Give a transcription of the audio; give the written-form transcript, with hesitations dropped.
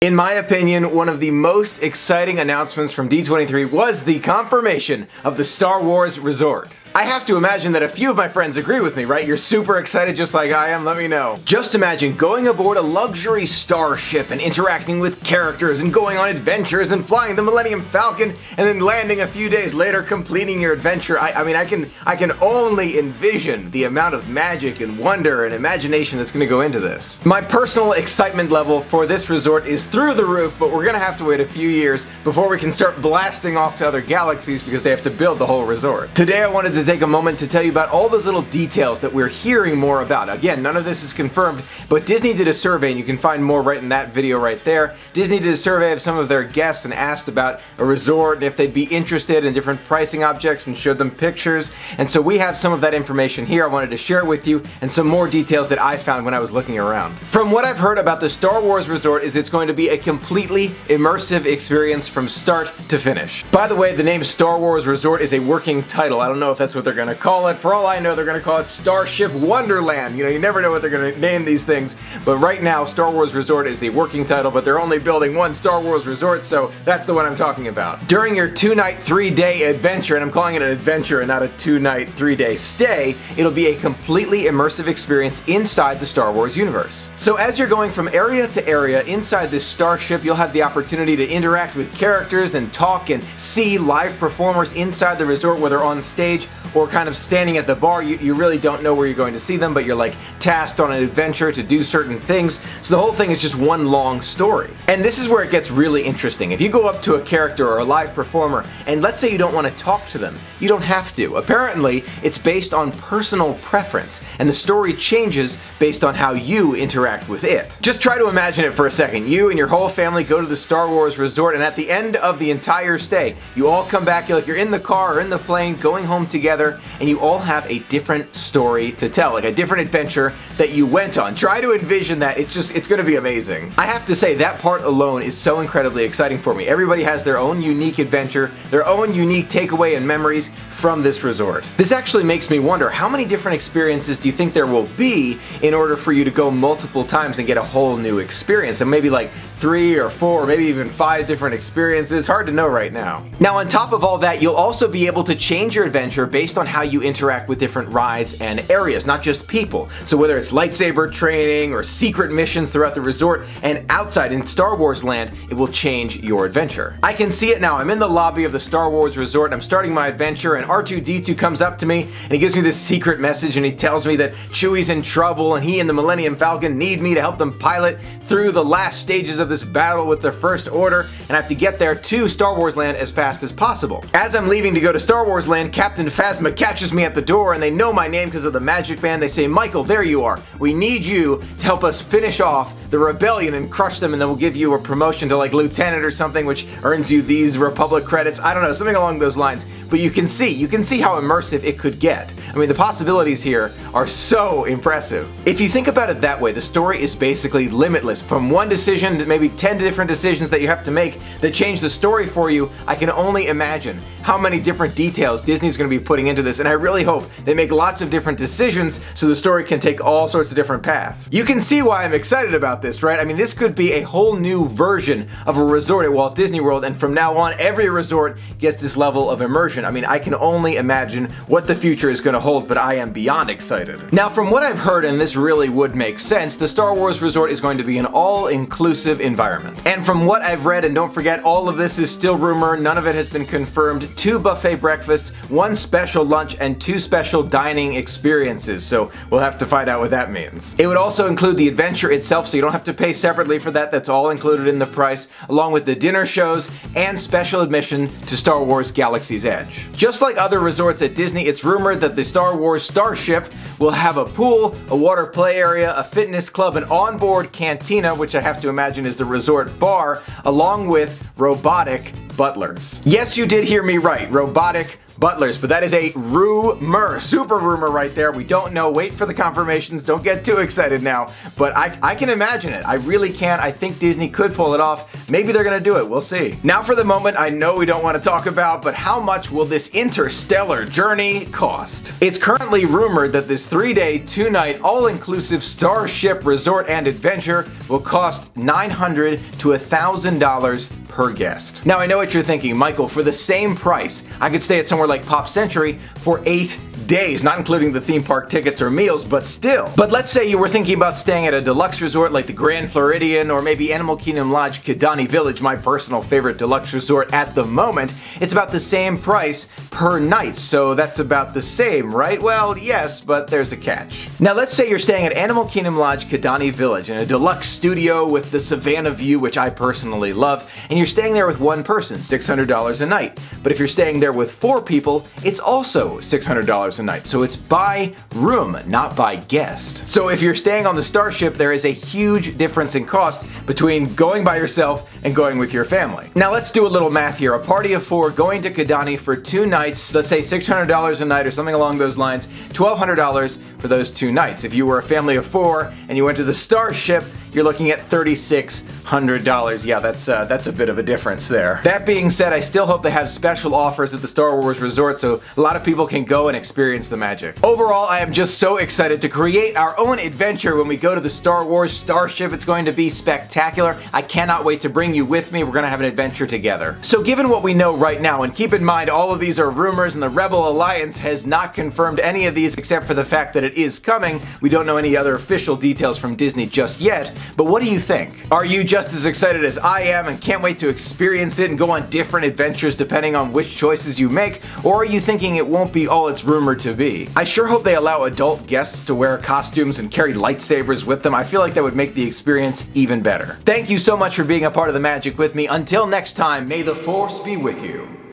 In my opinion, one of the most exciting announcements from D23 was the confirmation of the Star Wars Resort. I have to imagine that a few of my friends agree with me, right? You're super excited just like I am, let me know. Just imagine going aboard a luxury starship and interacting with characters and going on adventures and flying the Millennium Falcon and then landing a few days later completing your adventure. I mean, I can only envision the amount of magic and wonder and imagination that's gonna go into this. My personal excitement level for this resort is through the roof, but we're gonna have to wait a few years before we can start blasting off to other galaxies because they have to build the whole resort. Today I wanted to take a moment to tell you about all those little details that we're hearing more about. Again, none of this is confirmed, but Disney did a survey, and you can find more right in that video right there. Disney did a survey of some of their guests and asked about a resort and if they'd be interested in different pricing objects and showed them pictures. And so we have some of that information here. I wanted to share it with you and some more details that I found when I was looking around. From what I've heard about the Star Wars Resort is it's going to be a completely immersive experience from start to finish. By the way, the name Star Wars Resort is a working title. I don't know if that's what they're going to call it. For all I know, they're going to call it Starship Wonderland. You know, you never know what they're going to name these things. But right now, Star Wars Resort is the working title, but they're only building one Star Wars Resort, so that's the one I'm talking about. During your 2-night, 3-day adventure, and I'm calling it an adventure and not a 2-night, 3-day stay, it'll be a completely immersive experience inside the Star Wars universe. So as you're going from area to area inside this starship, you'll have the opportunity to interact with characters and talk and see live performers inside the resort, whether on stage or kind of standing at the bar. You really don't know where you're going to see them, but you're like tasked on an adventure to do certain things. So the whole thing is just one long story. And this is where it gets really interesting. If you go up to a character or a live performer and let's say you don't want to talk to them, you don't have to. Apparently, it's based on personal preference, and the story changes based on how you interact with it. Just try to imagine it for a second. You and your whole family go to the Star Wars Resort, and at the end of the entire stay, you all come back, you're in the car or in the plane going home together, and you all have a different story to tell, like a different adventure that you went on. Try to envision that. It's going to be amazing. I have to say, that part alone is so incredibly exciting for me. Everybody has their own unique adventure, their own unique takeaway and memories from this resort. This actually makes me wonder, how many different experiences do you think there will be in order for you to go multiple times and get a whole new experience? And maybe like 3 or 4 or maybe even 5 different experiences. Hard to know right now. Now on top of all that, you'll also be able to change your adventure based on how you interact with different rides and areas, not just people. So whether it's lightsaber training or secret missions throughout the resort and outside in Star Wars land, it will change your adventure. I can see it now. I'm in the lobby of the Star Wars Resort, I'm starting my adventure, and R2-D2 comes up to me and he gives me this secret message, and he tells me that Chewie's in trouble and he and the Millennium Falcon need me to help them pilot through the last stages of this battle with the First Order, and I have to get there to Star Wars Land as fast as possible. As I'm leaving to go to Star Wars Land, Captain Phasma catches me at the door, and they know my name because of the magic band. They say, "Michael, there you are. We need you to help us finish off the rebellion and crush them, and then we'll give you a promotion to like lieutenant or something, which earns you these Republic credits." I don't know, something along those lines. But you can see how immersive it could get. I mean, the possibilities here are so impressive. If you think about it that way, the story is basically limitless. From one decision to maybe 10 different decisions that you have to make that change the story for you, I can only imagine how many different details Disney's going to be putting into this, and I really hope they make lots of different decisions so the story can take all sorts of different paths. You can see why I'm excited about this, right? I mean, this could be a whole new version of a resort at Walt Disney World, and from now on, every resort gets this level of immersion. I mean, I can only imagine what the future is going to hold, but I am beyond excited. Now, from what I've heard, and this really would make sense, the Star Wars Resort is going to be an all-inclusive environment. And from what I've read, and don't forget, all of this is still rumor, none of it has been confirmed, 2 buffet breakfasts, 1 special lunch, and 2 special dining experiences, so we'll have to find out what that means. It would also include the adventure itself, so you don't have to pay separately for that. That's all included in the price, along with the dinner shows and special admission to Star Wars Galaxy's Edge. Just like other resorts at Disney, it's rumored that the Star Wars Starship will have a pool, a water play area, a fitness club, an onboard cantina, which I have to imagine is the resort bar, along with robotic butlers. Yes, you did hear me right, robotic butlers, but that is a rumor, super rumor right there. We don't know. Wait for the confirmations. Don't get too excited now, but I can imagine it. I really can. I think Disney could pull it off. maybe they're gonna do it, we'll see. Now for the moment I know we don't want to talk about, but how much will this interstellar journey cost? It's currently rumored that this 3-day, 2-night, all-inclusive Starship Resort and Adventure will cost $900 to $1,000 per guest. Now I know what you're thinking, Michael, for the same price, I could stay at somewhere like Pop Century for 8 days, not including the theme park tickets or meals, but still. But let's say you were thinking about staying at a deluxe resort like the Grand Floridian or maybe Animal Kingdom Lodge Kidani Village, my personal favorite deluxe resort at the moment. It's about the same price per night, so that's about the same, right? Well, yes, but there's a catch. Now let's say you're staying at Animal Kingdom Lodge Kidani Village in a deluxe studio with the Savannah view, which I personally love, and you're staying there with one person, $600 a night. But if you're staying there with 4 people, it's also $600 a night. So it's by room, not by guest. So if you're staying on the Starship, there is a huge difference in cost between going by yourself and going with your family. Now let's do a little math here. A party of 4 going to Kidani for 2 nights, let's say $600 a night or something along those lines, $1,200 for those 2 nights. If you were a family of 4 and you went to the Starship, you're looking at $3,600. Yeah, that's a bit of a difference there. That being said, I still hope they have special offers at the Star Wars Resort so a lot of people can go and experience the magic. Overall, I am just so excited to create our own adventure when we go to the Star Wars Starship. It's going to be spectacular. I cannot wait to bring you with me. We're going to have an adventure together. So given what we know right now, and keep in mind all of these are rumors and the Rebel Alliance has not confirmed any of these except for the fact that it is coming. We don't know any other official details from Disney just yet. But what do you think? Are you just as excited as I am and can't wait to experience it and go on different adventures depending on which choices you make? Or are you thinking it won't be all it's rumored to be? I sure hope they allow adult guests to wear costumes and carry lightsabers with them. I feel like that would make the experience even better. Thank you so much for being a part of the magic with me. Until next time, may the Force be with you.